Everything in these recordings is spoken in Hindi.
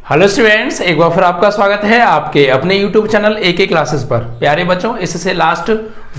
हेलो स्टूडेंट्स, एक बार फिर आपका स्वागत है आपके अपने YouTube चैनल AK क्लासेस पर। प्यारे बच्चों, इससे लास्ट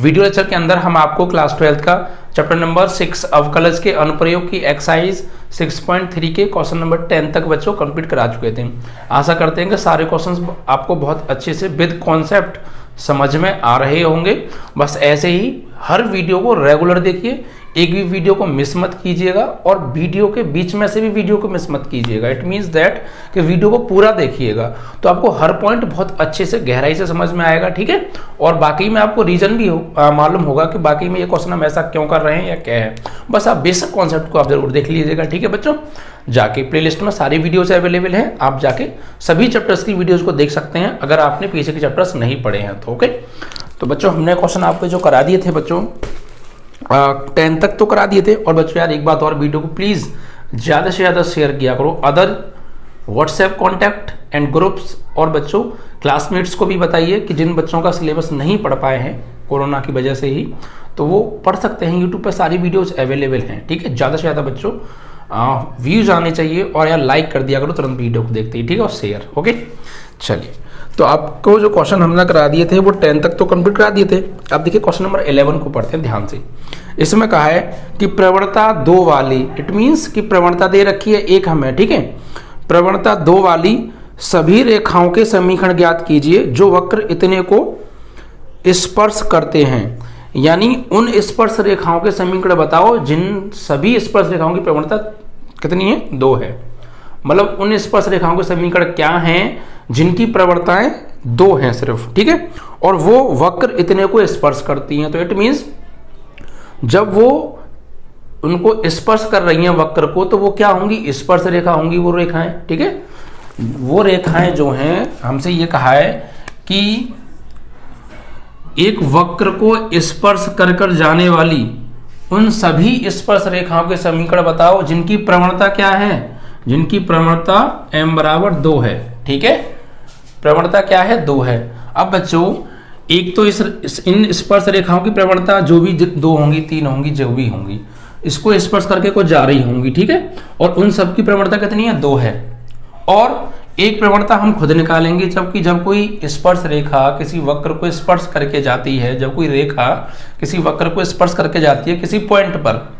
वीडियो लेक्चर के अंदर हम आपको क्लास 12 का चैप्टर नंबर 6 अवकलज के अनुप्रयोग की एक्सरसाइज 6.3 के क्वेश्चन नंबर 10 तक बच्चों कंप्लीट करा चुके थे। आशा करते हैं कि सारे क्वेश्चंस आपको बहुत अच्छे से विद कॉन्सेप्ट समझ में आ रहे होंगे। बस ऐसे ही हर वीडियो को रेगुलर देखिए, एक भी वीडियो को मिस मत कीजिएगा और वीडियो के बीच में से भी वीडियो को मिस मत कीजिएगा। इट मीन्स दैट कि वीडियो को पूरा देखिएगा तो आपको हर पॉइंट बहुत अच्छे से गहराई से समझ में आएगा, ठीक है। और बाकी में आपको रीजन भी मालूम होगा कि बाकी में ये क्वेश्चन हम ऐसा क्यों कर रहे हैं या क्या है। बस आप बेसिक कॉन्सेप्ट को आप जरूर देख लीजिएगा, ठीक है बच्चों। जाके प्लेलिस्ट में सारी वीडियोस अवेलेबल हैं, आप जाके सभी चैप्टर्स की वीडियोस को देख सकते हैं अगर आपने पीछे के चैप्टर्स नहीं पढ़े हैं तो। ओके, तो बच्चों हमने क्वेश्चन आपको जो करा दिए थे बच्चों 10 तक तो करा दिए थे। और बच्चों यार एक बात और, वीडियो को प्लीज ज्यादा से ज्यादा शेयर किया करो other WhatsApp contact and groups. और बच्चों क्लासमेट्स को भी बताइए कि जिन बच्चों का सिलेबस नहीं पढ़ पाए हैं कोरोना की वजह से ही, तो वो पढ़ सकते हैं। यूट्यूब पर सारी वीडियोस अवेलेबल हैं, ठीक है। ज़्यादा से ज़्यादा बच्चों व्यूज आने चाहिए और यार लाइक कर दिया करो तुरंत वीडियो को देखते ही, ठीक है, और शेयर। ओके, चलिए तो आपको जो क्वेश्चन हमने करा दिए थे वो 10 तक तो कंप्लीट करा दिए थे। अब देखिए क्वेश्चन नंबर 11 को पढ़ते हैं ध्यान से। इसमें कहा है कि प्रवणता 2 वाली, इट मीन्स कि प्रवणता दे रखी है एक हमें, ठीक है। प्रवणता 2 वाली सभी रेखाओं के समीकरण ज्ञात कीजिए जो वक्र इतने को स्पर्श करते हैं। यानी उन स्पर्श रेखाओं के समीकरण बताओ जिन सभी स्पर्श रेखाओं की प्रवणता कितनी है, 2 है। मतलब उन स्पर्श रेखाओं के समीकरण क्या हैं जिनकी प्रवणताएं 2 हैं सिर्फ, ठीक है। और वो वक्र इतने को स्पर्श करती हैं। तो इट मीन्स जब वो उनको स्पर्श कर रही हैं वक्र को, तो वो क्या होंगी, स्पर्श रेखा होंगी वो रेखाएं, ठीक है। वो रेखाएं जो हैं, हमसे ये कहा है कि एक वक्र को स्पर्श कर कर जाने वाली उन सभी स्पर्श रेखाओं के समीकरण बताओ जिनकी प्रवणता क्या है, जिनकी प्रवणता m बराबर 2 है, ठीक है। प्रवणता क्या है, 2 है। अब बच्चों एक तो इन स्पर्श रेखाओं की प्रवणता जो भी 2 होंगी, 3 होंगी, जो भी होंगी, इसको स्पर्श करके कुछ जा रही होंगी, ठीक है। और उन सब की प्रवणता कितनी है, 2 है। और एक प्रवणता हम खुद निकालेंगे, जबकि जब कोई स्पर्श रेखा किसी वक्र को स्पर्श करके जाती है, जब कोई रेखा किसी वक्र को स्पर्श करके जाती है किसी पॉइंट पर,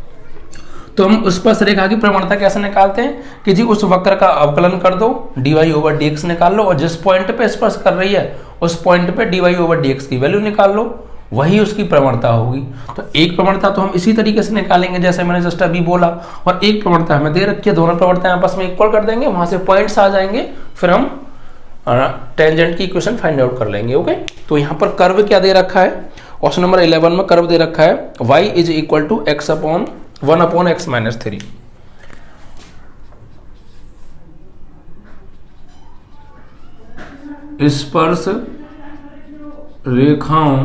तो हम उस स्पर्श रेखा की प्रवणता कैसे निकालते हैं कि जी उस वक्र का अवकलन कर दो, dy/dx निकाल लो, और जिस पॉइंट पे स्पर्श कर रही है उस पॉइंट पे dy/dx की वैल्यू निकाल लो, वही उसकी प्रवणता होगी। तो एक प्रवणता तो हम इसी तरीके से निकालेंगे जैसे मैंने जस्ट अभी बोला, और एक प्रवणता हमें दे रखी है, दोनों प्रवणताएं आपस में इक्वल कर देंगे, वहां से पॉइंट्स आ जाएंगे, फिर हम टेंजेंट की इक्वेशन फाइंड आउट कर लेंगे। ओके, तो यहाँ पर कर्व क्या दे रखा है, क्वेश्चन नंबर 11 में कर्व दे रखा है y = x/1/x-3। स्पर्श रेखाओं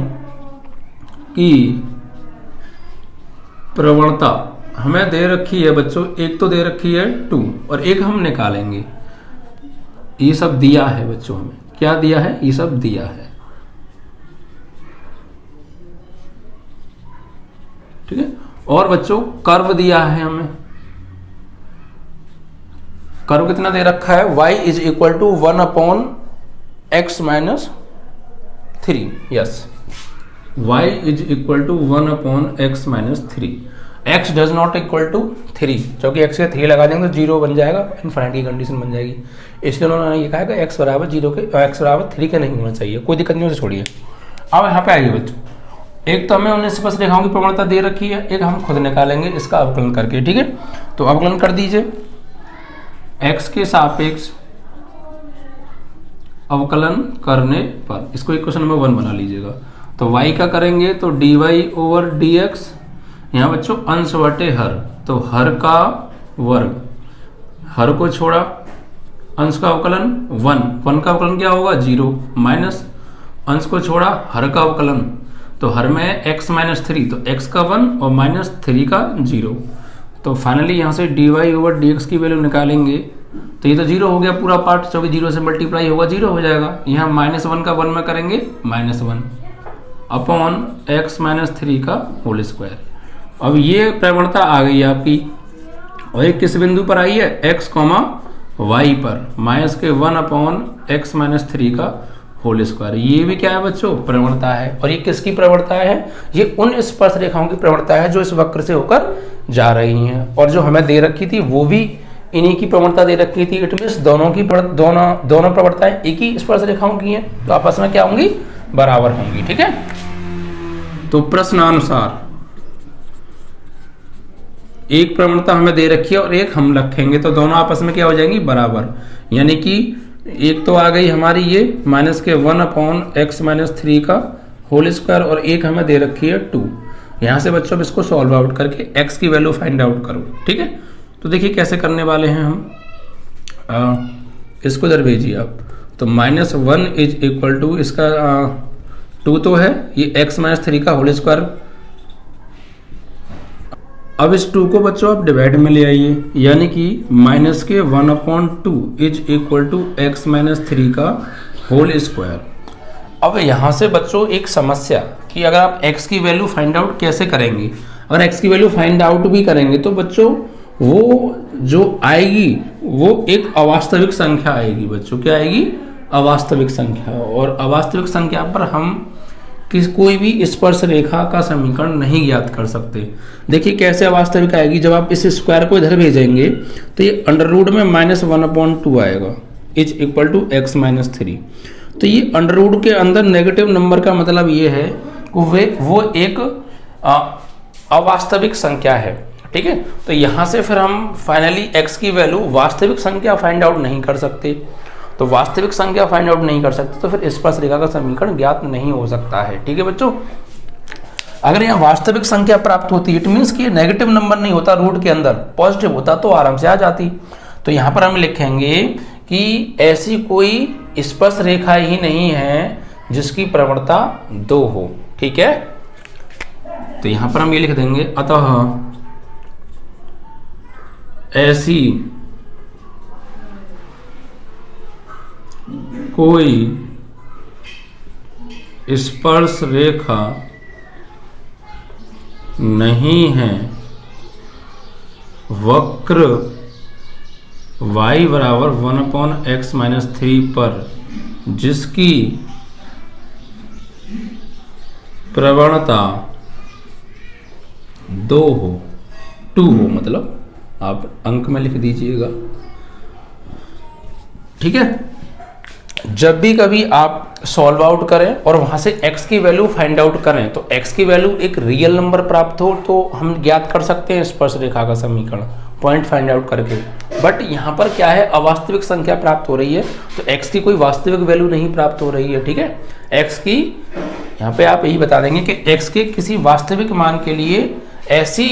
की प्रवणता हमें दे रखी है बच्चों, एक तो दे रखी है 2 और एक हम निकालेंगे। ये सब दिया है बच्चों, हमें क्या दिया है, ये सब दिया है, ठीक है। और बच्चों कर्व दिया है हमें, कर्व कितना दे रखा है, y = 1/x-3। Yes, y = 1/x-3। x does not equal to 3, क्योंकि x के 3 लगा देंगे तो 0 बन जाएगा, इनफाइनाइट की कंडीशन बन जाएगी। इसलिए उन्होंने ये कहा कि x बराबर 0 के x बराबर 3 के नहीं होना चाहिए। कोई दिक्कत नहीं, उसे छोड़िए। अब यहाँ पे आइए बच्चों, एक तो हमें उन स्पर्श रेखाओं की प्रवणता दे रखी है, एक हम खुद निकालेंगे इसका अवकलन करके, ठीक है। तो अवकलन कर दीजिए, x के सापेक्ष अवकलन करने पर इसको इक्वेशन नंबर 1 बना लीजिएगा। तो y का करेंगे तो dy/dx, यहाँ बच्चों अंश बटे हर, तो हर का वर्ग, हर को छोड़ा, अंश का अवकलन 1 का अवकलन क्या होगा, 0, माइनस अंश को छोड़ा, हर का अवकलन, तो हर में x-3, तो x का 1 और -3 का 0। तो फाइनली यहाँ से dy/dx की वैल्यू निकालेंगे तो ये तो 0 हो गया पूरा पार्ट, क्योंकि 0 से मल्टीप्लाई होगा 0 हो जाएगा। यहाँ -1 का 1 में करेंगे -1 अपॉन x-3 का होल स्क्वायर। अब ये प्रवणता आ गई आपकी, और एक किस बिंदु पर आई है, x, y पर माइनस के 1/x-3 का होल स्क्वायर। ये भी क्या है बच्चों? प्रवणता है। और ये किसकी प्रवणता है? ये उन स्पर्श रेखाओं की प्रवणता है जो इस वक्र से होकर जा रही हैं। और जो हमें दे रखी थी वो भी इन्हीं की प्रवणता दे रखी थी। इट मीन्स दोनों प्रवणताएं एक ही स्पर्श रेखाओं की हैं, तो आपस में क्या होंगी? बराबर होंगी। ठीक है, तो प्रश्नानुसार एक प्रवणता हमें दे रखी है और एक हम रखेंगे, तो दोनों आपस में क्या हो जाएंगी? बराबर। यानी कि एक तो आ गई हमारी ये माइनस के 1/x-3 का होल स्क्वायर और एक हमें दे रखी है 2। यहां से बच्चों इसको सॉल्व आउट करके x की वैल्यू फाइंड आउट करो। ठीक है, तो देखिए कैसे करने वाले हैं हम। इसको इधर भेजिए आप, तो -1 इज इक्वल टू इसका 2 तो है, ये x-3 का होल स्क्वायर। अब इस 2 को बच्चों आप डिवाइड में ले आइए, यानी कि माइनस के 1/2 इज इक्वल टू x-3 का होल स्क्वायर। अब यहाँ से बच्चों एक समस्या कि अगर आप x की वैल्यू फाइंड आउट कैसे करेंगे? अगर x की वैल्यू फाइंड आउट भी करेंगे तो बच्चों वो जो आएगी वो एक अवास्तविक संख्या आएगी। बच्चों क्या आएगी? अवास्तविक संख्या। और अवास्तविक संख्या पर हम कोई भी स्पर्श रेखा का समीकरण नहीं ज्ञात कर सकते। देखिए कैसे अवास्तविक आएगी, जब आप इस स्क्वायर को इधर भेजेंगे तो ये अंडर रूट में -1/2 आएगा इज इक्वल टू x-3। तो ये अंडर रूट के अंदर नेगेटिव नंबर का मतलब ये है वो एक अवास्तविक संख्या है। ठीक है, तो यहां से फिर हम फाइनली x की वैल्यू वास्तविक संख्या फाइंड आउट नहीं कर सकते। तो वास्तविक संख्या फाइंड आउट नहीं कर सकते तो फिर स्पर्श रेखा का समीकरण ज्ञात नहीं हो सकता है। ठीक है बच्चों, अगर यहाँ वास्तविक संख्या प्राप्त होती इट मीन्स कि नेगेटिव नंबर नहीं होता रूट के अंदर, पॉजिटिव होता तो आराम से आ जाती। तो यहाँ पर हम लिखेंगे कि ऐसी कोई स्पर्श रेखा ही नहीं है जिसकी प्रवणता 2 हो। ठीक है, तो यहां पर हम ये लिख देंगे, अतः ऐसी कोई स्पर्श रेखा नहीं है वक्र y बराबर 1/x-3 पर जिसकी प्रवणता 2 हो, 2 हो, मतलब आप अंक में लिख दीजिएगा। ठीक है, जब भी कभी आप सॉल्व आउट करें और वहां से x की वैल्यू फाइंड आउट करें तो x की वैल्यू एक रियल नंबर प्राप्त हो तो हम ज्ञात कर सकते हैं स्पर्श रेखा का समीकरण पॉइंट फाइंड आउट करके। बट यहाँ पर क्या है, अवास्तविक संख्या प्राप्त हो रही है तो x की कोई वास्तविक वैल्यू नहीं प्राप्त हो रही है। ठीक है, x की यहाँ पे आप यही बता देंगे कि x के किसी वास्तविक मान के लिए ऐसी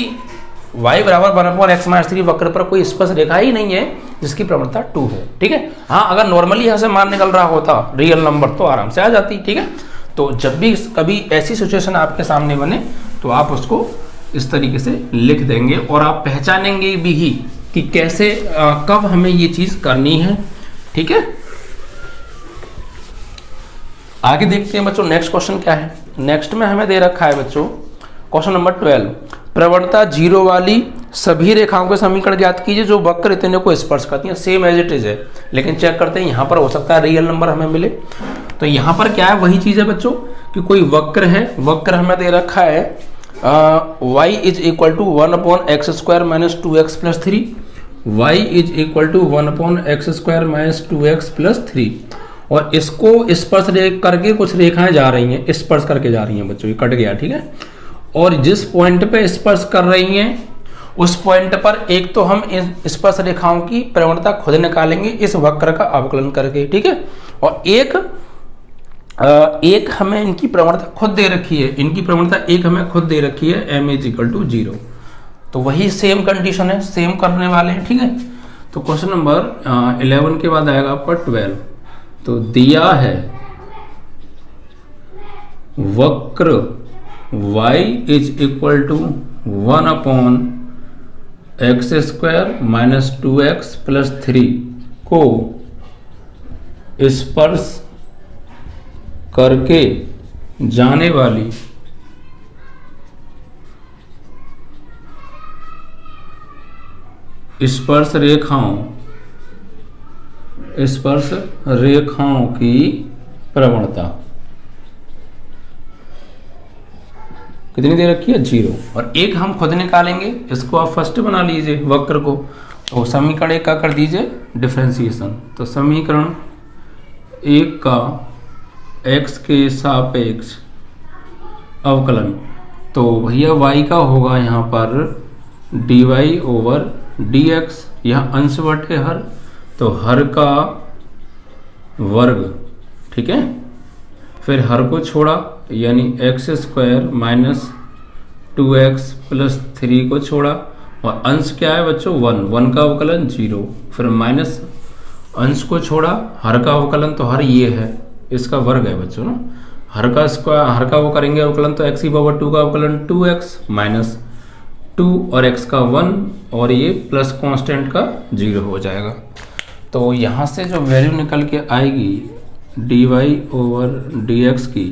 y बराबर 1/x-3 वक्र पर कोई स्पर्श रेखा ही नहीं है जिसकी प्रवणता 2 हो। ठीक है, हाँ अगर नॉर्मली यहाँ से मान निकल रहा होता रियल नंबर तो आराम से आ जाती। ठीक है, तो जब भी कभी ऐसी सिचुएशन आपके सामने बने तो आप उसको इस तरीके से लिख देंगे और आप पहचानेंगे भी ही कि कैसे कब हमें ये चीज करनी है। ठीक है, आगे देखते हैं बच्चों नेक्स्ट क्वेश्चन क्या है। नेक्स्ट में हमें दे रखा है बच्चों क्वेश्चन नंबर 12, प्रवणता 0 वाली सभी रेखाओं के समीकरण ज्ञात कीजिए जो वक्र इतने को स्पर्श करती हैं। सेम एज इट इज है, लेकिन चेक करते हैं यहाँ पर हो सकता है रियल नंबर हमें मिले। तो यहाँ पर क्या है, वही चीज है बच्चों कि कोई वक्र है, वक्र हमें दे रखा है y is equal to 1/x² - 2x + 3, y is equal to 1/x² - 2x + 3। और इसको स्पर्श करके कुछ रेखाएं जा रही हैं, स्पर्श करके जा रही हैं बच्चों, ये कट गया। ठीक है, और जिस पॉइंट पे स्पर्श कर रही हैं उस पॉइंट पर एक तो हम इन स्पर्श रेखाओं की प्रवणता खुद निकालेंगे इस वक्र का अवकलन करके। ठीक है, और एक हमें इनकी प्रवणता खुद दे रखी है, इनकी प्रवणता एक हमें खुद दे रखी है m = 0। तो वही सेम कंडीशन है, सेम करने वाले हैं। ठीक है, तो क्वेश्चन नंबर 11 के बाद आएगा आपका 12। तो दिया है वक्र y is equal to 1/x² - 2x + 3 को स्पर्श करके जाने वाली स्पर्श रेखाओं स्पर्श रेखाओं की प्रवणता कितनी दे रखी है 0, और एक हम खुद निकालेंगे, इसको आप फर्स्ट बना लीजिए वक्र को। तो समीकरण एक का कर दीजिए डिफरेंशिएशन। तो समीकरण एक का x के सापेक्ष अवकलन, तो भैया y का होगा यहाँ पर dy ओवर dx, यह अंश बटे हर, तो हर का वर्ग, ठीक है। फिर हर को छोड़ा यानी x square minus 2x plus 3 को छोड़ा, और अंश क्या है बच्चों 1 का अवकलन 0, फिर माइनस अंश को छोड़ा, हर का अवकलन तो हर ये है, इसका वर्ग है बच्चों ना, हर का स्क्वायर, हर का वो करेंगे अवकलन तो x की पावर 2 का अवकलन 2x माइनस 2 और x का 1 और ये प्लस कांस्टेंट का 0 हो जाएगा। तो यहाँ से जो वैल्यू निकल के आएगी dy ओवर dx की,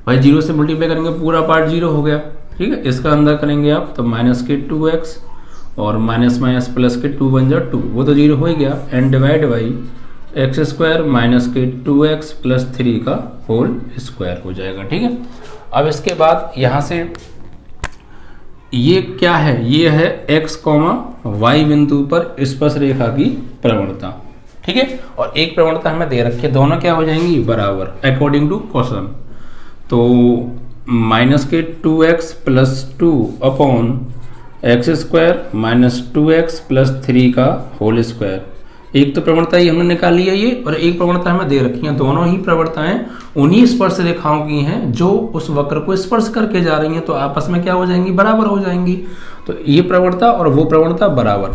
भाई 0 से मल्टीप्लाई करेंगे पूरा पार्ट 0 हो गया, ठीक है। इसका अंदर करेंगे आप तो माइनस के 2x और माइनस माइनस प्लस के 2 बन जाए 2, वो तो 0 हो ही गया, and divide by x square minus के 2x प्लस 3 का होल स्क्वायर हो जाएगा, ठीक है। अब इसके बाद यहाँ से ये क्या है, ये है x, y बिंदु पर स्पर्श रेखा की प्रवणता, ठीक है। और एक प्रवणता हमें दे रखी है, दोनों क्या हो जाएंगी बराबर अकॉर्डिंग टू क्वेश्चन। तो माइनस के 2x plus 2 upon x square minus 2x plus 3 का होल स्क्वायर, एक तो प्रवणता ही हमने निकाली है ये, और एक प्रवणता हमें दे रखी है। दोनों ही प्रवणताएं उन्हीं स्पर्श रेखाओं की हैं जो उस वक्र को स्पर्श करके जा रही हैं, तो आपस में क्या हो जाएंगी बराबर हो जाएंगी। तो ये प्रवणता और वो प्रवणता बराबर,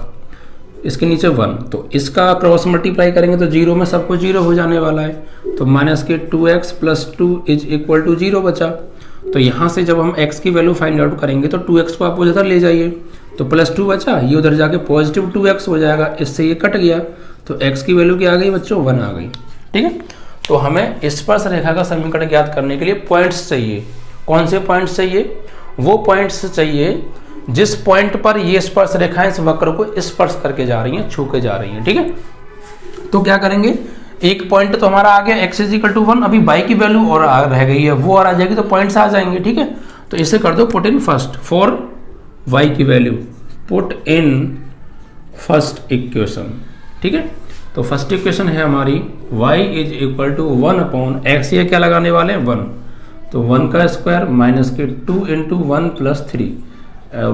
इसके नीचे 1, तो इसका क्रॉस मल्टीप्लाई करेंगे तो 0 में सबको 0 हो जाने वाला है। तो माइनस के 2x plus 2 is equal to 0 बचा। तो यहाँ से जब हम x की वैल्यू फाइंड आउट करेंगे तो 2x को आप उधर ले जाइए, तो प्लस 2 बचा, ये उधर जाके पॉजिटिव 2x हो जाएगा, इससे ये कट गया, तो x की वैल्यू क्या आ गई बच्चों 1 आ गई, ठीक है। तो हमें स्पर्श रेखा का समीकरण ज्ञात करने के लिए पॉइंट्स चाहिए। कौन से पॉइंट्स चाहिए? वो पॉइंट्स चाहिए जिस पॉइंट पर ये स्पर्श रेखाएं इस वक्र को स्पर्श करके जा रही हैं, छू के जा रही हैं, ठीक है। तो क्या करेंगे, एक पॉइंट तो हमारा आ गया x इज इक्वल टू 1, अभी y की वैल्यू और रह गई है, वो और आ जाएगी, तो पॉइंट्स आ जाएंगे, ठीक है। तो इसे कर दो put in first for y की value, put in first equation, ठीक है। तो फर्स्ट इक्वेशन है हमारी y is equal to 1 upon x, ये क्या लगाने वाले हैं 1, तो 1 का स्क्वायर माइनस के 2 into 1 plus 3,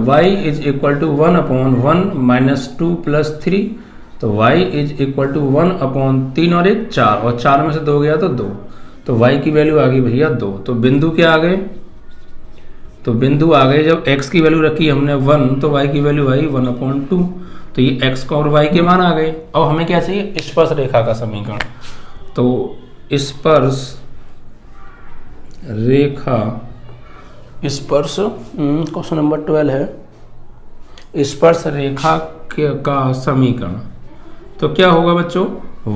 y is equal to 1 upon 1 minus 2 plus 3, तो y is equal to 1 upon 3 और 1 4, और 4 में से 2 गया तो 2, तो y की वैल्यू आ गई भैया 2। तो बिंदु क्या आ गए, तो बिंदु आ गए जब x की वैल्यू रखी हमने 1, तो y की वैल्यू आई 1 अपॉन 2, तो ये x का और y के मान आ गए। अब हमें क्या चाहिए, स्पर्श रेखा का समीकरण। तो स्पर्श रेखा, स्पर्श क्वेश्चन नंबर 12 है, स्पर्श रेखा का समीकरण। तो क्या होगा बच्चों,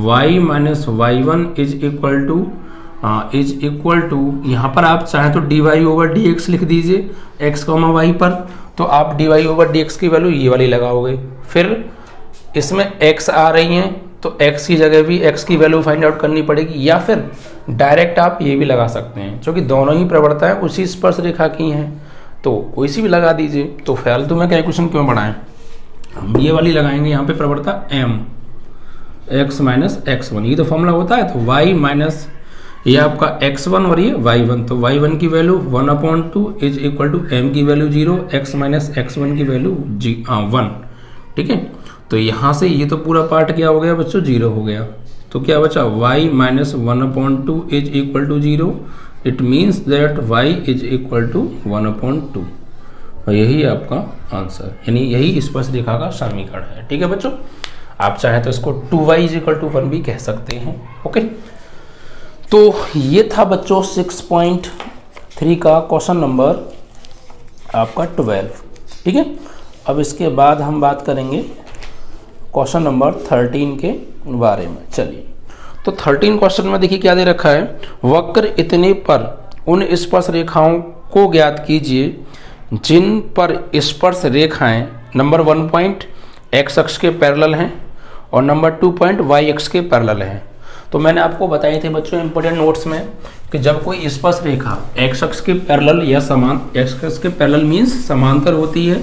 y minus y1 is equal to यहाँ पर आप चाहें तो dy ओवर dx लिख दीजिए x, y पर, तो आप dy ओवर dx की वैल्यू ये वाली लगाओगे, फिर इसमें x आ रही हैं तो x की जगह भी x की वैल्यू फाइंड आउट करनी पड़ेगी, या फिर डायरेक्ट आप ये भी लगा सकते हैं, क्योंकि दोनों ही प्रवणताएं उसी स्पर्श रेखा की हैं, तो कोई सी भी लगा दीजिए। तो फालतू में कैलकुलेशन क्यों बढ़ाएं, हम ये वाली लगाएंगे यहाँ पे प्रवणता m x माइनस x1, ये तो फॉर्मूला होता है। तो y माइनस ये आपका x1 और ये y1, तो y1 की value 1 upon 2 is equal to m की वैल्यू 0, x माइनस x1 की वैल्यू 1, ठीक है। तो यहाँ से ये तो पूरा पार्ट क्या हो गया बच्चों 0 हो गया, तो क्या बचा y minus 1 upon 2 is equal to 0, it means that y is equal to 1 upon 2, और यही आपका आंसर, यानी यही स्पर्श रेखा का समीकरण है, ठीक है बच्चों। आप चाहें तो इसको 2y इज इक्वल टू 1 भी कह सकते हैं, ओके। तो ये था बच्चों 6.3 का क्वेश्चन नंबर आपका 12, ठीक है। अब इसके बाद हम बात करेंगे क्वेश्चन नंबर 13 के बारे में। चलिए, तो 13 क्वेश्चन में देखिए क्या दे रखा है, वक्र इतने पर उन स्पर्श रेखाओं को ज्ञात कीजिए जिन पर स्पर्श रेखाएं नंबर 1 पॉइंट x अक्ष के पैरेलल हैं और नंबर 2 पॉइंट वाई एक्स के पैरेलल है। तो मैंने आपको बताई थी बच्चों इंपॉर्टेंट नोट्स में कि जब कोई स्पर्श रेखा एक्स अक्ष के पैरेलल या समान, एक्स अक्ष के पैरेलल मीन्स समांतर होती है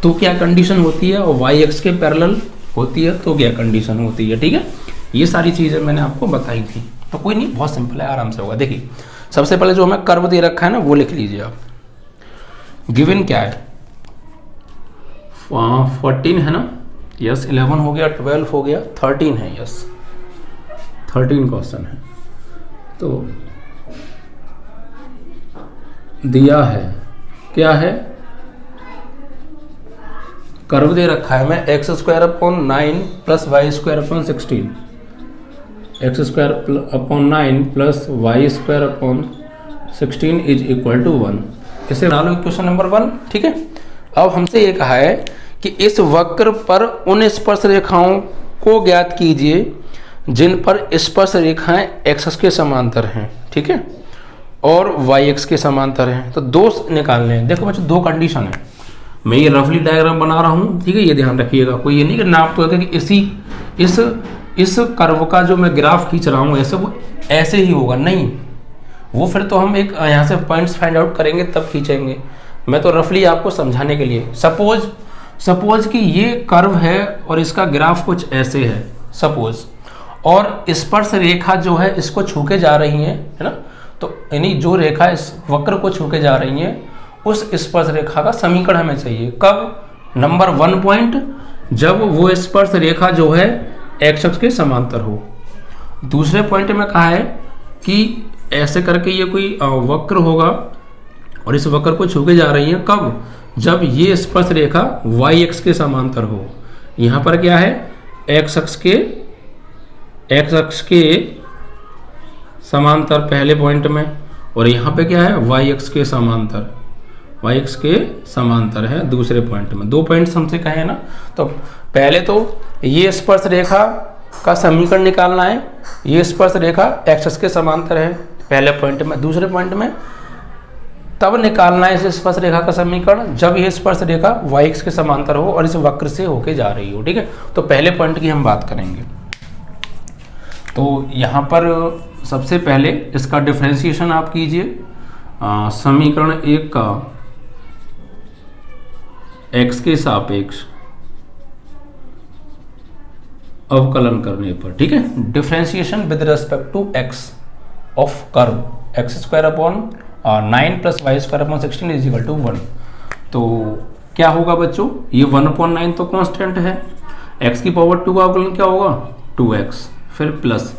तो क्या कंडीशन होती है, और वाई एक्स के पैरेलल होती है तो क्या कंडीशन होती है। ठीक है, ये सारी चीज़ें मैंने आपको बताई थी। तो कोई नहीं, बहुत सिंपल है, आराम से होगा। देखिए सबसे पहले जो हमें कर्व दे रखा है ना वो लिख लीजिए आप। गिवन क्या है, 14 है ना, यस 11 हो गया, 12 हो गया, 13 है, यस 13 क्वेश्चन है। तो दिया है क्या है, कर्व दे रखा है मैं x square upon 9 plus y square upon 16, x square upon 9 plus y square upon 16 is equal to 1। इसे बना लो इक्वेशन नंबर 1। ठीक है, अब हमसे ये कहा है कि इस वक्र पर उन स्पर्श रेखाओं को ज्ञात कीजिए जिन पर स्पर्श रेखाएं एक्स अक्ष के समांतर हैं, ठीक है, और वाई एक्स के समांतर हैं। तो दो निकालने हैं। देखो बच्चों, दो कंडीशन है। मैं ये रफली डायग्राम बना रहा हूँ, ठीक है, ये ध्यान रखिएगा। कोई ये नहीं कि नाप तो है कि इस कर्व का जो मैं ग्राफ खींच रहा हूँ ऐसे वो ऐसे ही होगा, नहीं, वो फिर तो हम एक यहाँ से पॉइंट्स फाइंड आउट करेंगे तब खींचेंगे। मैं तो रफली आपको समझाने के लिए, सपोज कि ये कर्व है और इसका ग्राफ कुछ ऐसे है सपोज, और स्पर्श रेखा जो है इसको छू के जा रही है ना, तो यानी जो रेखा इस वक्र को छू के जा रही है उस स्पर्श रेखा का समीकरण हमें चाहिए। कब? नंबर 1 पॉइंट, जब वो स्पर्श रेखा जो है एक्स अक्ष के समांतर हो। दूसरे पॉइंट में कहा है कि ऐसे करके ये कोई वक्र होगा और इस वक्र को छू के जा रही है। कब? जब ये स्पर्श रेखा वाई एक्स के समांतर हो। यहाँ पर क्या है, एक्स अक्ष के समांतर पहले पॉइंट में, और यहाँ पे क्या है, वाई एक्स के समांतर, वाई एक्स के समांतर है दूसरे पॉइंट में। 2 पॉइंट्स हमसे कहे हैं ना, तो पहले तो ये स्पर्श रेखा का समीकरण निकालना है। ये स्पर्श रेखा एक्स अक्ष के समांतर है पहले पॉइंट में। दूसरे पॉइंट में तब निकालना है इस स्पर्श रेखा का समीकरण जब यह स्पर्श रेखा वाई एक्स के समांतर हो और इस वक्र से होके जा रही हो। ठीक है, तो पहले पॉइंट की हम बात करेंगे। तो यहाँ पर सबसे पहले इसका डिफरेंशिएशन आप कीजिए। समीकरण 1 का x के सापेक्ष अवकलन करने पर, ठीक है, differentiation with respect to x of curve x square upon 9 plus y square upon 16 is equal to 1। तो क्या होगा बच्चों, ये 1/9 तो कांस्टेंट है, x की पावर 2 का अवकलन क्या होगा 2x, फिर प्लस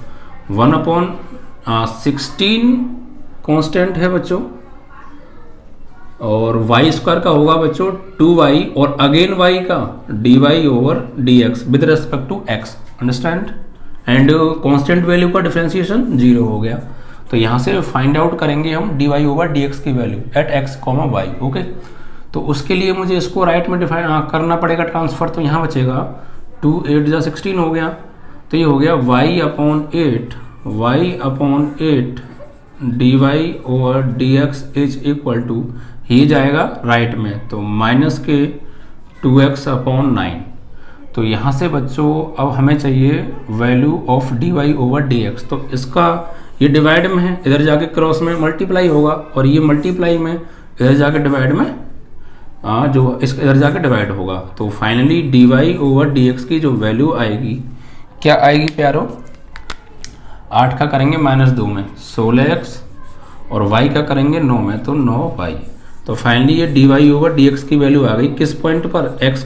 1/16 कांस्टेंट है बच्चों, और वाई स्क्वायर का होगा बच्चों 2y, और अगेन y का dy over dx with respect to x, understand. And constant value का डिफरेंशिएशन 0 हो गया। तो यहाँ से फाइंड आउट करेंगे हम dy ओवर dx की value at x, y। Okay, तो उसके लिए मुझे इसको राइट में डिफाइन करना पड़ेगा ट्रांसफर। तो यहाँ बचेगा 2 8 जा 16 हो गया, तो ये हो गया y/8 dy over dx is equal to, ही जाएगा राइट में, तो माइनस के 2x/9। तो यहाँ से बच्चों अब हमें चाहिए value of dy over dx। तो इसका ये डिवाइड में है, इधर जाके क्रॉस में मल्टीप्लाई होगा, और ये मल्टीप्लाई में इधर जाके डिवाइड में जो इस इधर जाके डिवाइड होगा। तो फाइनली dy ओवर dx की जो वैल्यू आएगी, क्या आएगी प्यारो, 8 का करेंगे -2 में 16x, और y का करेंगे 9 में तो 9y। तो फाइनली ये dy ओवर dx की वैल्यू आ गई किस पॉइंट पर, x,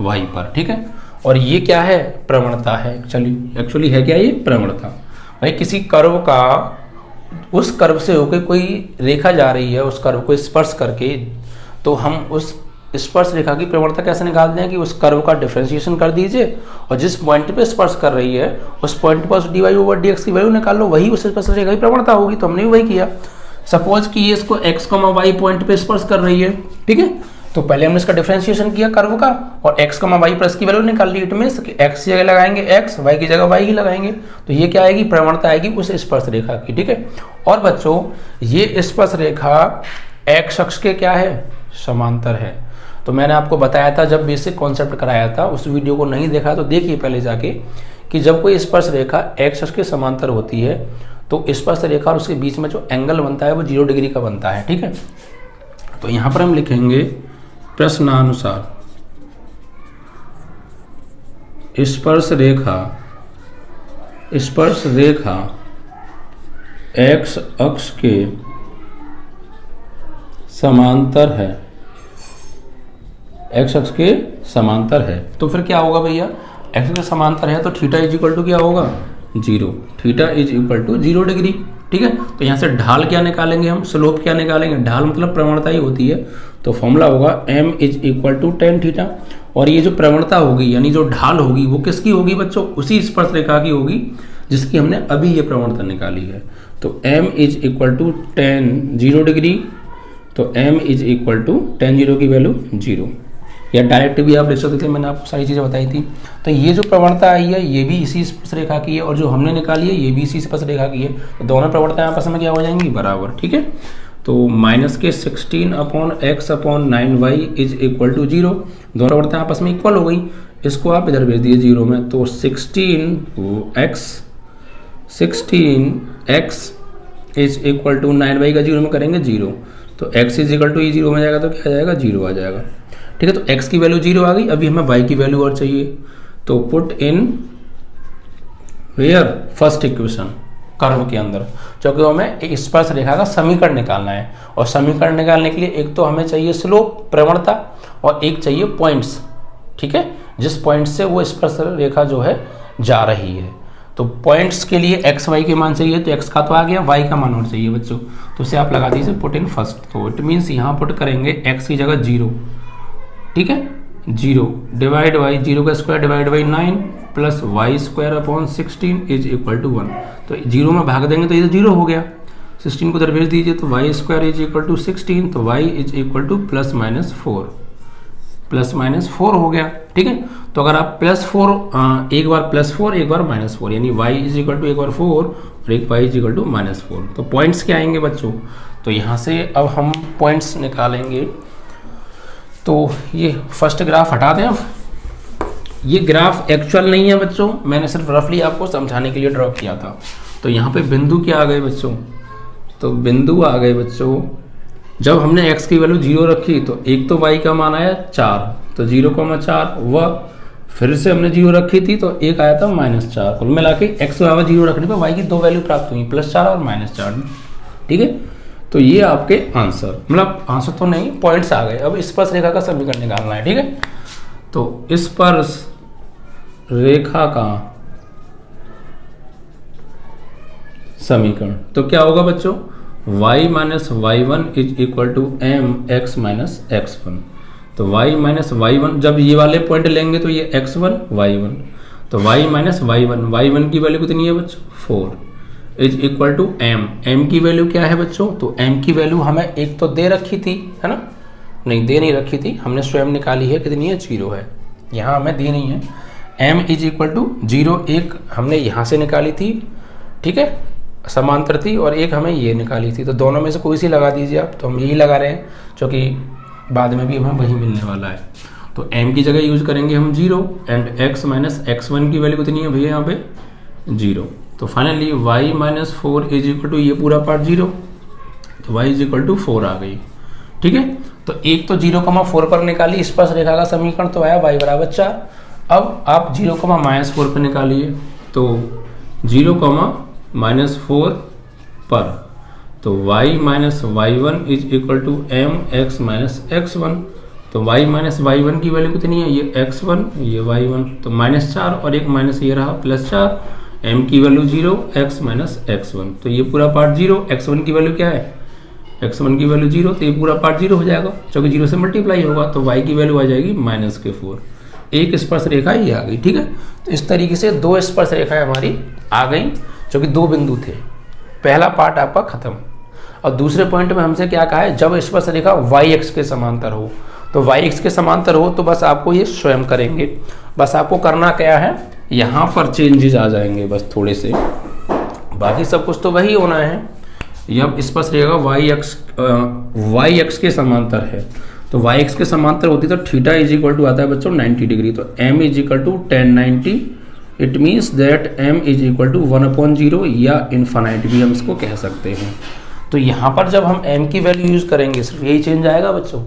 y पर। ठीक है, और ये क्या है, प्रवणता है। एक्चुअली है क्या, ये प्रवणता। भाई किसी कर्व का, उस कर्व से होकर कोई रेखा जा रही है, उस कर्व को स्पर्श करके, तो हम उस स्पर्श रेखा की प्रवणता कैसे निकालते हैं कि उस कर्व का डिफरेंशिएशन कर दीजिए, और जिस पॉइंट पे स्पर्श कर रही है उस पॉइंट पर dy ओवर dx की वैल्यू निकाल लो, वही उस स्पर्श रेखा की प्रवणता होगी। तो हमने वही किया। सपोज कि ये इसको x, y पॉइंट पे स्पर्श कर रही है, ठीक है, तो पहले हमने इसका डिफरेंशिएशन किया कर्व का, और x, y पर इसकी वैल्यू निकाल ली। इट मींस x की जगह लगाएंगे x, y की जगह y ही लगाएंगे, तो ये क्या आएगी, प्रवणता आएगी उस स्पर्श रेखा की। ठीक है, और बच्चों ये स्पर्श रेखा x अक्ष के क्या है, समांतर है। तो मैंने आपको बताया था जब बेसिक कॉन्सेप्ट कराया था, उस वीडियो को नहीं देखा तो देखिए पहले जाके, कि जब कोई स्पर्श रेखा एक्स अक्ष के समांतर होती है तो स्पर्श रेखा और उसके बीच में जो एंगल बनता है वो 0 डिग्री का बनता है। ठीक है, तो यहाँ पर हम लिखेंगे प्रश्नानुसार स्पर्श रेखा एक्स अक्ष के समांतर है, एक्स अक्ष के समांतर है। तो फिर क्या होगा भैया, एक्स के समांतर है तो थीटा इज इक्वल टू क्या होगा 0, theta is equal to 0 degree. ठीक है, तो यहाँ से ढाल क्या निकालेंगे हम, स्लोप क्या निकालेंगे, ढाल मतलब प्रवणता ही होती है, तो फॉर्मूला होगा m is equal to tan theta. और ये जो प्रवणता होगी यानी जो ढाल होगी वो किसकी होगी बच्चों, उसी स्पर्श रेखा की होगी जिसकी हमने अभी ये प्रवणता निकाली है। तो m is equal to tan 0 degree, तो m is equal to tan 0 की वैल्यू 0, या डायरेक्ट भी आप लिख सकते थे, मैंने आपको सारी चीज़ें बताई थी। तो ये जो प्रवणता आई है ये भी इसी स्पर्श रेखा की है और जो हमने निकाली है ये भी इसी स्पर्श रेखा की है, तो दोनों प्रवणता आपस में क्या हो जाएंगी, बराबर। ठीक है, तो माइनस के 16/x/9y इज इक्वल टू 0, दोनों प्रवणता आपस में इक्वल हो गई। इसको आप इधर भेज दिए 0 में, तो 16x is equal to 9y का 0 में करेंगे 0, तो x इज इक्वल टू 0 में जाएगा तो क्या आ जाएगा 0 आ जाएगा। ठीक है, तो x की वैल्यू 0 आ गई, अभी हमें y की वैल्यू और चाहिए, तो put in where first equation curve के अंदर, क्योंकि हमें एक स्पर्श रेखा का समीकरण निकालना है और समीकरण निकालने के लिए एक तो हमें चाहिए स्लोप प्रवणता और एक चाहिए पॉइंट्स। ठीक है, जिस पॉइंट से वो स्पर्श रेखा जो है जा रही है, तो पॉइंट्स के लिए एक्स वाई के मान चाहिए, तो एक्स का तो आ गया, वाई का मान और चाहिए बच्चों, तो उसे आप लगा दीजिए पुट इन फर्स्ट। तो इट मीन्स यहाँ पुट करेंगे एक्स की जगह 0, ठीक है, 0 डिवाइड बाई 0 का square divide by 9 plus y square upon 16 is equal to 1। तो 0 में भाग देंगे तो ये 0 हो गया, 16 को उधर भेज दीजिए तो y square is equal to 16, तो y is equal to plus minus 4 हो गया। ठीक है, तो अगर आप +4 एक बार +4 एक बार -4 यानी y इज इक्वल टू एक बार 4 और एक y इज इक्वल टू -4, तो पॉइंट्स क्या आएंगे बच्चों, तो यहाँ से अब हम पॉइंट्स निकालेंगे। तो ये फर्स्ट ग्राफ हटा दें, अब ये ग्राफ एक्चुअल नहीं है बच्चों, मैंने सिर्फ रफली आपको समझाने के लिए ड्रॉ किया था। तो यहाँ पे बिंदु क्या आ गए बच्चों, तो बिंदु आ गए बच्चों, जब हमने x की वैल्यू 0 रखी तो एक तो y का मान आया 4, तो 0,4 वह फिर से हमने 0 रखी थी तो एक आया था -4, कुल मिला के x बराबर 0 रखने पर y की दो वैल्यू प्राप्त हुई, +4 और -4। ठीक है, तो ये आपके आंसर, मतलब आंसर तो नहीं, पॉइंट्स आ गए। अब स्पर्श रेखा का समीकरण निकालना है। ठीक है, तो स्पर्श रेखा का समीकरण तो क्या होगा बच्चों, y minus y1 is equal to mx minus x1। तो y माइनस y1 जब ये वाले पॉइंट लेंगे तो ये x1 y1, तो y माइनस y1 की वैल्यू कितनी है बच्चों 4 इज इक्वल टू m की वैल्यू क्या है बच्चों, तो m की वैल्यू हमें एक तो दे रखी थी, है ना, नहीं दे नहीं रखी थी, हमने स्वयं निकाली है, कितनी है 0 है, यहाँ हमें दी नहीं है। m इज इक्वल टू 0 एक हमने यहाँ से निकाली थी, ठीक है, समांतर थी, और एक हमें ये निकाली थी, तो दोनों में से कोई सी लगा दीजिए आप, तो हम यही लगा रहे हैं क्योंकि बाद में भी हमें वही मिलने वाला है। तो m की जगह यूज करेंगे हम 0 एंड x माइनस x1 की वैल्यू कितनी है भैया यहाँ पे 0, तो finally y minus 4 is equal to ये पूरा पार्ट 0, तो y इज इक्वल टू 4 आ गई। ठीक है, तो एक तो 0,4 पर निकाली स्पर्श रेखा का समीकरण, तो आया y बराबर 4। अब आप 0,-4 पर निकालिए, तो 0,-4 पर, तो y minus y1 is equal to mx minus x1, तो y माइनस y1 की वैल्यू कितनी है, ये x1 ये y1, तो -4 और एक माइनस ये रहा +4, m की वैल्यू 0 x माइनस x1, तो ये पूरा पार्ट 0, x1 की वैल्यू क्या है, x1 की वैल्यू 0, तो ये पूरा पार्ट 0 हो जाएगा क्योंकि 0 से मल्टीप्लाई होगा, तो y की वैल्यू आ जाएगी -4, एक स्पर्श रेखा ये आ गई। ठीक है, तो इस तरीके से दो स्पर्श रेखाएं हमारी आ गई जो कि दो बिंदु थे। पहला पार्ट आपका खत्म। और दूसरे पॉइंट में हमसे क्या कहा है, जब स्पर्श रेखा y एक्स के समांतर हो, तो y एक्स के समांतर हो तो बस आपको ये स्वयं करेंगे, बस आपको करना क्या है, यहाँ पर चेंजेस आ जाएंगे बस थोड़े से, बाकी सब कुछ तो वही होना है। जब स्पर्श रेखा y एक्स के समांतर है तो वाई एक्स के समांतर होती है तो थीटा इज इक्वल टू आता है बच्चों 90 डिग्री। तो m is equal to 1090, it means that m is equal to 1/0 या इन्फानाइट भी हम इसको कह सकते हैं। तो यहाँ पर जब हम m की वैल्यू यूज़ करेंगे सिर्फ यही चेंज आएगा बच्चों।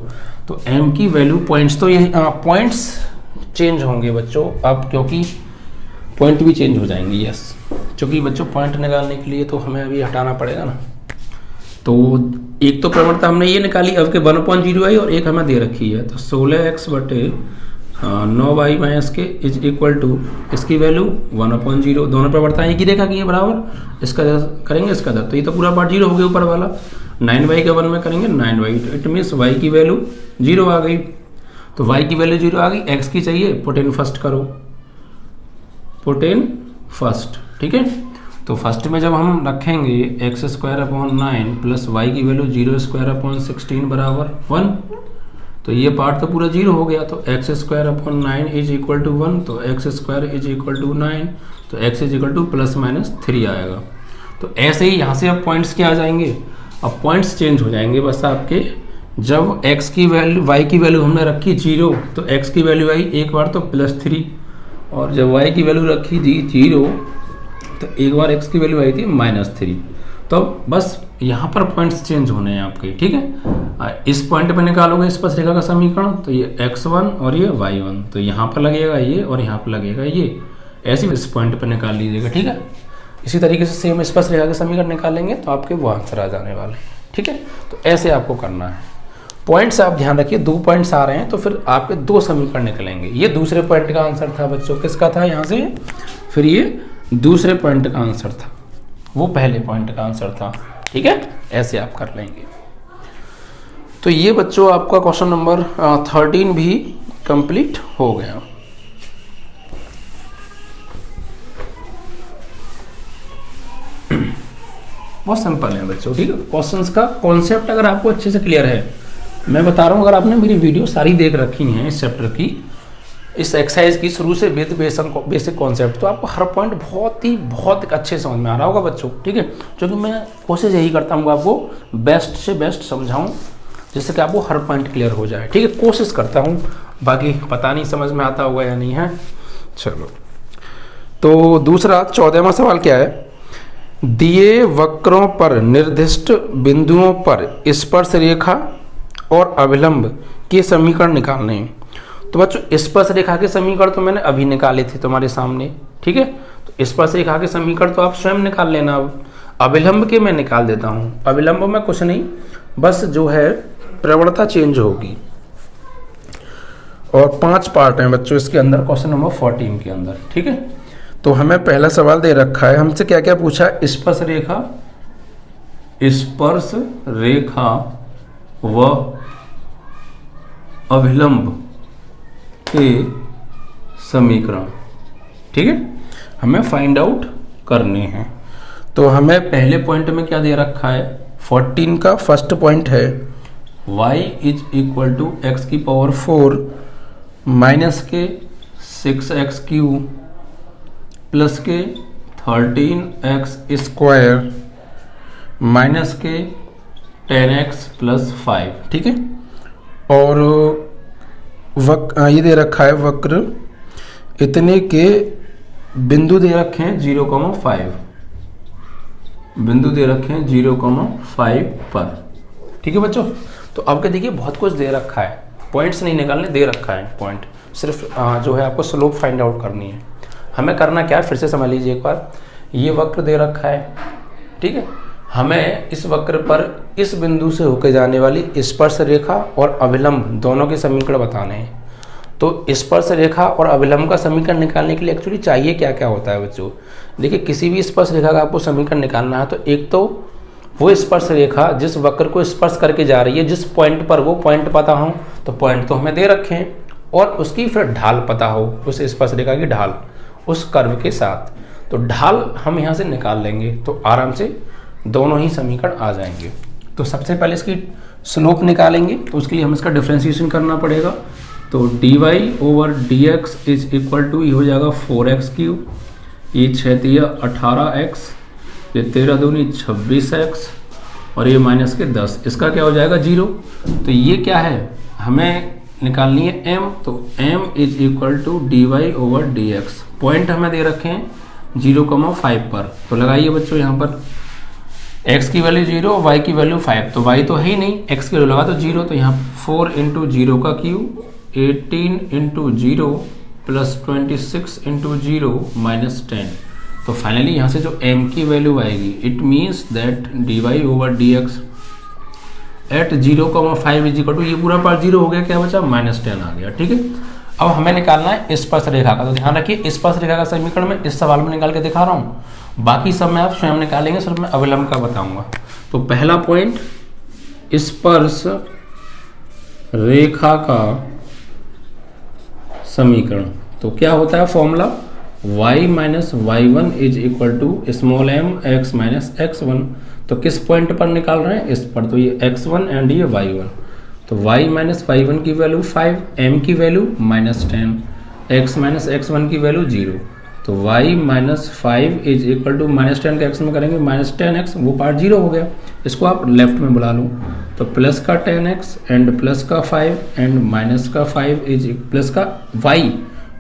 तो m की वैल्यू पॉइंट्स तो यही पॉइंट्स चेंज होंगे बच्चों अब, क्योंकि पॉइंट भी चेंज हो जाएंगे। यस, क्योंकि बच्चों पॉइंट निकालने के लिए तो हमें अभी हटाना पड़ेगा ना। तो एक तो प्रवणता हमने ये निकाली अब के 1/0 आई और एक हमें दे रखी है। तो 16x बटे 9y माइनस के इज इक्वल टू इसकी वैल्यू 1/0। दोनों प्रवणताएं एक ही रेखा की है बराबर, इसका करेंगे इसका दर, तो ये तो पूरा पार्ट 0 हो गया ऊपर वाला। 9y के 1 में करेंगे 9y, इट मीन्स y की वैल्यू 0 आ गई। तो y की वैल्यू 0 आ गई, x की चाहिए, पुट इन फर्स्ट करो, पुट इन फर्स्ट। ठीक है, तो फर्स्ट में जब हम रखेंगे x²/9 प्लस y की वैल्यू 0²/16 बराबर 1, तो ये पार्ट तो पूरा 0 हो गया। तो x²/9 इज इक्वल टू 1, तो x² इज इक्वल टू 9, तो x इज इक्वल टू +-3 आएगा। तो ऐसे ही यहाँ से अब पॉइंट्स क्या आ जाएंगे, अब पॉइंट्स चेंज हो जाएंगे बस आपके। जब x की वैल्यू y की वैल्यू हमने रखी 0, तो x की वैल्यू आई एक बार तो +3, और जब y की वैल्यू रखी थी 0 तो एक बार x की वैल्यू आई थी -3। तो बस यहाँ पर पॉइंट्स चेंज होने हैं आपके। ठीक है, इस पॉइंट पे निकालोगे स्पर्शरेखा का समीकरण, तो ये x1 और ये y1, तो यहाँ पर लगेगा ये और यहाँ पर लगेगा ये, ऐसे इस पॉइंट पे निकाल लीजिएगा। ठीक है, इसी तरीके से सेम स्पर्शरेखा के समीकरण निकालेंगे तो आपके वो आंसर आ जाने वाले हैं। ठीक है, तो ऐसे आपको करना है। पॉइंट्स आप ध्यान रखिए, 2 पॉइंट्स आ रहे हैं तो फिर आपके 2 समीकरण निकलेंगे। ये दूसरे पॉइंट का आंसर था बच्चों, किसका था यहाँ से, फिर ये दूसरे पॉइंट का आंसर था, वो पहले पॉइंट का आंसर था। ठीक है, ऐसे आप कर लेंगे। तो ये बच्चों आपका क्वेश्चन नंबर 13 भी कंप्लीट हो गया। बहुत सिंपल है बच्चों। ठीक है, क्वेश्चंस का कॉन्सेप्ट अगर आपको अच्छे से क्लियर है, मैं बता रहा हूँ, अगर आपने मेरी वीडियो सारी देख रखी है इस चैप्टर की, इस एक्सरसाइज की शुरू से बेसिक कॉन्सेप्ट, तो आपको हर पॉइंट बहुत अच्छे समझ में आ रहा होगा बच्चों। ठीक है, क्योंकि मैं कोशिश यही करता हूँ आपको बेस्ट से बेस्ट समझाऊँ, जिससे कि आपको हर पॉइंट क्लियर हो जाए। ठीक है, कोशिश करता हूँ, बाकी पता नहीं समझ में आता होगा या नहीं है। चलो, तो दूसरा 14वां सवाल क्या है, दिए वक्रों पर निर्दिष्ट बिंदुओं पर स्पर्श रेखा और अभिलंब के समीकरण निकालने हैं। तो बच्चों स्पर्श रेखा के समीकरण तो मैंने अभी निकाले थे तुम्हारे सामने। ठीक है, तो स्पर्श रेखा के समीकरण तो आप स्वयं निकाल लेना। अब अभिलंब के मैं निकाल देता हूँ। अभिलंब में कुछ नहीं, बस जो है प्रवणता चेंज होगी, और 5 पार्ट हैं बच्चों इसके अंदर, क्वेश्चन नंबर 14 के अंदर। ठीक है, तो हमें पहला सवाल दे रखा है, हमसे क्या क्या पूछा, स्पर्श रेखा व अभिलंब के समीकरण। ठीक है, हमें फाइंड आउट करने हैं। तो हमें पहले पॉइंट में क्या दे रखा है, 14 का फर्स्ट पॉइंट है y is equal to x⁴ minus के 6x³ प्लस के 13x² माइनस के 10x + 5। ठीक है, और ये दे रखा है वक्र, इतने के बिंदु दे रखे हैं 0,5, बिंदु दे रखे हैं 0,5 पर। ठीक है बच्चों, तो आपके देखिए बहुत कुछ दे रखा है, पॉइंट्स नहीं निकालने, दे रखा है पॉइंट, सिर्फ जो है आपको स्लोप फाइंड आउट करनी है। हमें करना क्या है, फिर से समझ लीजिए एक बार, ये वक्र दे रखा है। ठीक है, हमें इस वक्र पर इस बिंदु से होकर जाने वाली स्पर्श रेखा और अभिलंब दोनों के समीकरण बताने हैं। तो स्पर्श रेखा और अभिलंब का समीकरण निकालने के लिए एक्चुअली चाहिए क्या क्या होता है बच्चों, देखिए किसी भी स्पर्श रेखा का आपको समीकरण निकालना है तो एक तो वो स्पर्श रेखा जिस वक्र को स्पर्श करके जा रही है, जिस पॉइंट पर वो पॉइंट पता हो, तो पॉइंट तो हमें दे रखे हैं, और उसकी फिर ढाल पता हो, उस स्पर्श रेखा की ढाल उस कर्व के साथ, तो ढाल हम यहाँ से निकाल लेंगे तो आराम से दोनों ही समीकरण आ जाएंगे। तो सबसे पहले इसकी स्लोप निकालेंगे, तो उसके लिए हम इसका डिफ्रेंशिएशन करना पड़ेगा। तो dy/dx इज इक्वल टू ये हो जाएगा 4x³, ये 6 18x, ये 13 दूनी 26x, और ये माइनस के 10, इसका क्या हो जाएगा 0। तो ये क्या है, हमें निकालनी है m, तो m is equal to d y over d x. Point हमें दे रखे हैं 0,5 पर, तो लगाइए बच्चों यहाँ पर x की वैल्यू 0, y की वैल्यू 5, तो y तो है ही नहीं, x की वैल्यू लगा तो 0, तो यहाँ 4 इंटू 0 का cube 18 into 0 plus 26 into 0 minus 10। तो फाइनली यहाँ से जो m की वैल्यू आएगी, it means that d y over d x at 0,5 is equal to, ये पूरा पार्ट 0 हो गया, क्या बचा माइनस 10 आ गया। ठीक है, अब हमें निकालना है स्पर्श रेखा का, तो ध्यान रखिए स्पर्श रेखा का समीकरण मैं इस सवाल में निकाल के दिखा रहा हूँ, बाकी सब में आप स्वयं निकालेंगे, सिर्फ मैं अविलंब का बताऊंगा। तो पहला पॉइंट, स्पर्श रेखा का समीकरण, तो क्या होता है formula, y minus y one is equal to small m x minus x1। तो किस पॉइंट पर निकाल रहे हैं, इस पर, तो ये x1 एंड ये y1। तो y माइनस वाई वन की वैल्यू 5, m की value minus 10, x minus x1 की वैल्यू 0। तो y minus 5 is equal to minus 10 का x में करेंगे माइनस 10x, वो पार्ट 0 हो गया, इसको आप लेफ्ट में बुला लो। तो प्लस का 10x एंड प्लस का 5 एंड माइनस का 5 इज प्लस का y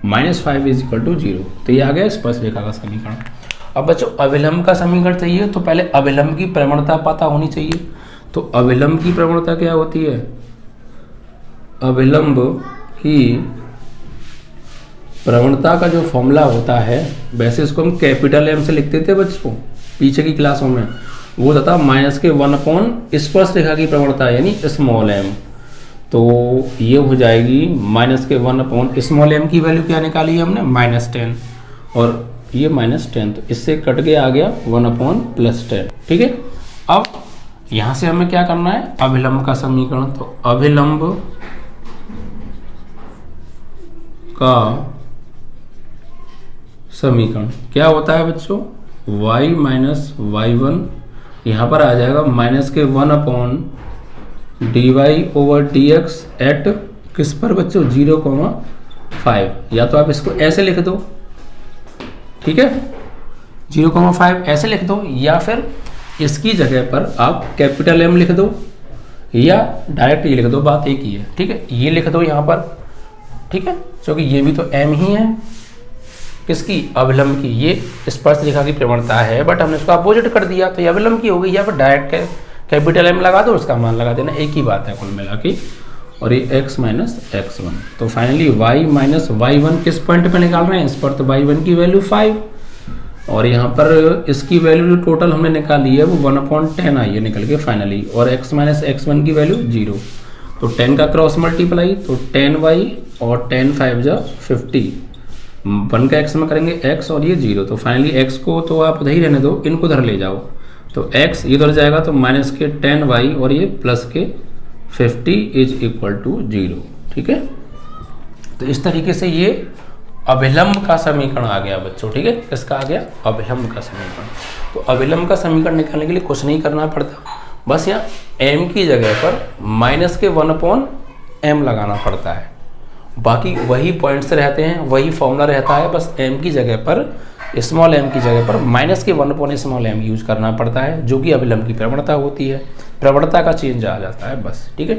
minus 5 is equal to 0। तो ये आ गया स्पर्श रेखा का समीकरण। अब बच्चों अविलंब का समीकरण चाहिए, तो पहले अविलंब की प्रवणता पता होनी चाहिए। तो अविलंब की प्रवणता क्या होती है, अविलंब की प्रवणता का जो फॉर्मूला होता है, वैसे इसको हम कैपिटल M से लिखते थे बच्चों पीछे की क्लासों में, वो होता माइनस के 1 अपॉन स्पर्श रेखा की प्रवणता यानी स्मॉल m। तो ये हो जाएगी माइनस के 1 अपॉन स्मॉल m की वैल्यू क्या निकाली है हमने माइनस 10, और ये माइनस 10, तो इससे कट के आ गया 1 अपॉन प्लस 10। ठीक है, अब यहाँ से हमें क्या करना है, अभिलंब का समीकरण। तो अभिलंब का समीकरण क्या होता है बच्चों, y माइनस वाई वन, यहाँ पर आ जाएगा माइनस के 1 upon d y over d x at किस पर बच्चों 0,5, या तो आप इसको ऐसे लिख दो, ठीक है 0,5 ऐसे लिख दो, या फिर इसकी जगह पर आप कैपिटल M लिख दो, या डायरेक्ट ये लिख दो, बात एक ही है। ठीक है, ये लिख दो यहाँ पर, ठीक है, क्योंकि ये भी तो M ही है, किसकी, अभिलंब की, ये स्पर्श रेखा की प्रवणता है, बट हमने इसको अपोजिट कर दिया, तो ये अभिलंब की हो गई, या फिर डायरेक्ट कैपिटल M लगा दो, उसका मान लगा देना, एक ही बात है कुल मिला के। और ये x माइनस x1, तो finally y minus y one किस पॉइंट पे निकाल रहे हैं, इस पर, तो y1 की वैल्यू 5, और यहाँ पर इसकी वैल्यू जो टोटल हमने निकाली है वो 1/10 आई है निकल के फाइनली, और x माइनस x1 की वैल्यू 0। तो 10 का क्रॉस मल्टीप्लाई, तो 10y और 10 5 जा 50, 1 का x में करेंगे x और ये 0, तो फाइनली x को तो आप उधर ही रहने दो, इनको उधर ले जाओ, तो x इधर जाएगा तो माइनस के 10y और ये प्लस के 50 इज इक्वल टू 0। ठीक है, तो इस तरीके से ये अभिलंब का समीकरण आ गया बच्चों। ठीक है, किसका आ गया, अभिलंब का समीकरण। तो अभिलंब का समीकरण निकालने के लिए कुछ नहीं करना पड़ता, बस यहाँ m की जगह पर माइनस के 1/m लगाना पड़ता है, बाकी वही पॉइंट्स रहते हैं, वही फॉर्मूला रहता है, बस m की जगह पर स्मॉल m की जगह पर माइनस के 1/m यूज करना पड़ता है, जो कि अभिलंब की प्रवणता होती है, प्रवणता का चेंज आ जाता है बस। ठीक है,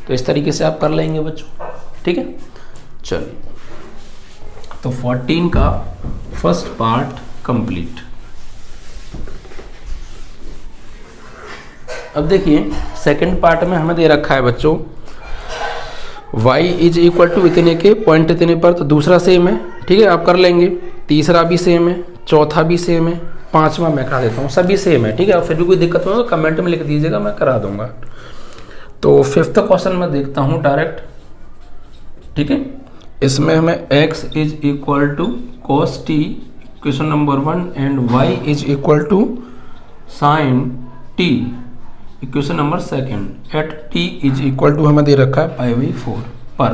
तो इस तरीके से आप कर लेंगे बच्चों। ठीक है, चलिए, तो 14 का फर्स्ट पार्ट कंप्लीट। अब देखिए सेकंड पार्ट में हमें दे रखा है बच्चों y इज इक्वल टू इतने के पॉइंट इतने पर, तो दूसरा सेम है। ठीक है, आप कर लेंगे, तीसरा भी सेम है, चौथा भी सेम है, पांचवा मैं करा देता हूँ, सभी सेम है। ठीक है, और फिर भी कोई दिक्कत हो तो कमेंट में लिख दीजिएगा, मैं करा दूंगा। तो फिफ्थ क्वेश्चन में देखता हूँ डायरेक्ट। ठीक है, इसमें हमें x is equal to cos t question number 1 and y is equal to sin t equation number 2 at t is equal to हमें दे रखा है π/4 पर।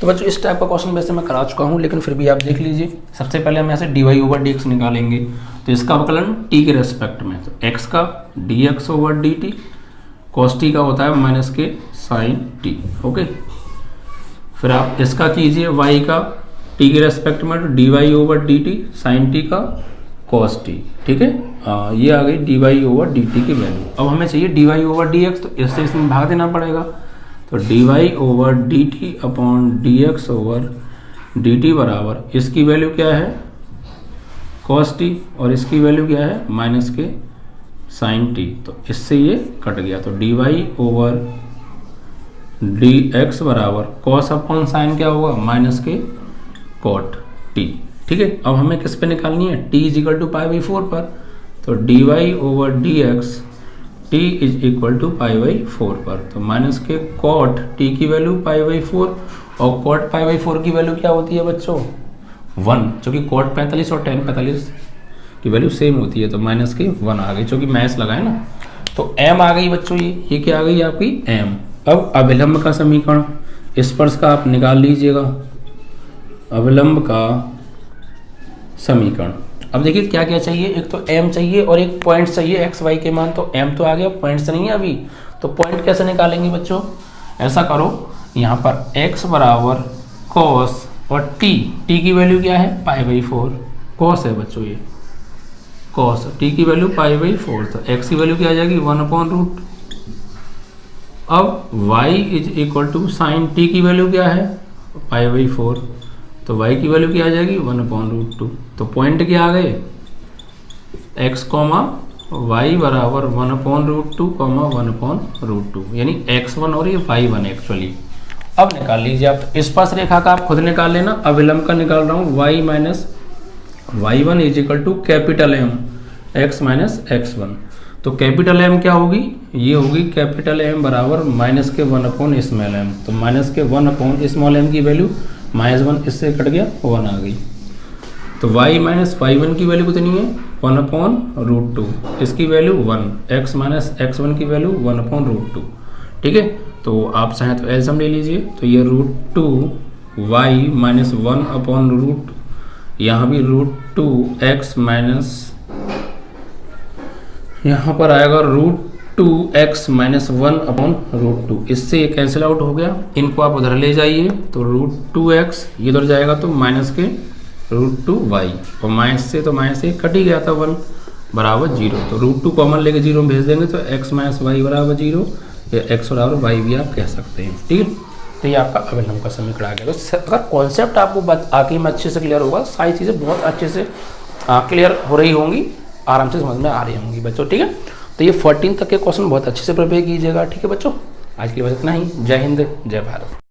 तो बच्चों इस टाइप का क्वेश्चन वैसे मैं करा चुका हूँ, लेकिन फिर भी आप देख लीजिए। सबसे पहले हम यहाँ से dy ओवर dx निकालेंगे, तो इसका अवकलन t के रेस्पेक्ट में, तो x का dx over dt, cos t का होता है माइनस के sin t। ओके, फिर आप इसका कीजिए y का t के रेस्पेक्ट में, तो dy over dt sin t का cos t। ठीक है, ये आ गई dy ओवर dt की वैल्यू। अब हमें चाहिए dy ओवर dx, तो इससे इसमें भाग देना पड़ेगा, तो d y over d t upon d x over d t बराबर इसकी वैल्यू क्या है कॉस टी और इसकी वैल्यू क्या है माइनस के साइन टी। तो इससे ये कट गया। तो d y over d x बराबर कॉस अपॉन साइन क्या होगा माइनस के कॉट टी। ठीक है, अब हमें किस पे निकालनी है t is equal to pi by 4 पर। तो d y over d x t is equal to pi by 4 पर। तो माइनस के कॉट टी की वैल्यू पाई बाई 4 और कॉट पाई बाई 4 की वैल्यू क्या होती है बच्चों 1, क्योंकि कॉट 45 और tan 45 की वैल्यू सेम होती है। तो माइनस की 1 आ गई, क्योंकि मैथ्स लगाए ना। तो m आ गई बच्चों, ये क्या आ गई आपकी m। अब अभिलंब का समीकरण स्पर्श का आप निकाल लीजिएगा, अभिलंब का समीकरण। अब देखिए क्या क्या चाहिए, एक तो m चाहिए और एक पॉइंट चाहिए x y के मान। तो m तो आ गया, पॉइंट्स नहीं है अभी। तो पॉइंट कैसे निकालेंगे बच्चों, ऐसा करो यहाँ पर x बराबर cos और t की वैल्यू क्या है पाई बाई 4, cos है बच्चों ये cos, t की वैल्यू पाई बाई 4। तो x की वैल्यू क्या आ जाएगी 1/√। अब y is equal to sine t की वैल्यू क्या है पाई बाई 4। तो y की वैल्यू क्या आ जाएगी 1/√2। तो पॉइंट क्या आ गए x कॉमा y बराबर 1/√2 कॉमा 1/√2, यानी x1 और ये y1 एक्चुअली। अब निकाल लीजिए आप, तो स्पर्श रेखा का आप खुद निकाल लेना, अभिलंब का निकाल रहा हूँ y minus y1 is equal to capital M x minus x1। तो कैपिटल M क्या होगी, ये होगी कैपिटल M बराबर माइनस के 1/स्मॉल m। तो माइनस के 1/स्मॉल m की वैल्यू -1, इससे कट गया 1 आ गई। तो y माइनस y1 की वैल्यू कितनी है 1/√2, इसकी वैल्यू 1, x माइनस x1 की वैल्यू 1/√2। ठीक है, तो आप चाहें तो एल्सियम ले लीजिए। तो ये √2 y माइनस 1/√2, यहाँ भी √2 x माइनस, यहाँ पर आएगा √2x माइनस 1/√2। इससे ये कैंसिल आउट हो गया, इनको आप उधर ले जाइए। तो √2x ये उधर जाएगा तो माइनस के √2y, और माइनस से तो माइनस से कट ही गया था 1 बराबर 0। तो √2 कॉमन लेके 0 में भेज देंगे तो x माइनस वाई बराबर 0, या x बराबर y भी आप कह सकते हैं। ठीक है, तो ये आपका अभिलंब का समीकरण आ गया। तो अगर कॉन्सेप्ट आपको आगे में अच्छे से क्लियर होगा, सारी चीज़ें बहुत अच्छे से क्लियर हो रही होंगी, आराम से समझ में आ रही होंगी बच्चों। ठीक है, तो ये 14 तक के क्वेश्चन बहुत अच्छे से प्रिपेयर कीजिएगा। ठीक है बच्चों, आज के लिए बस इतना ही। जय हिंद, जय भारत।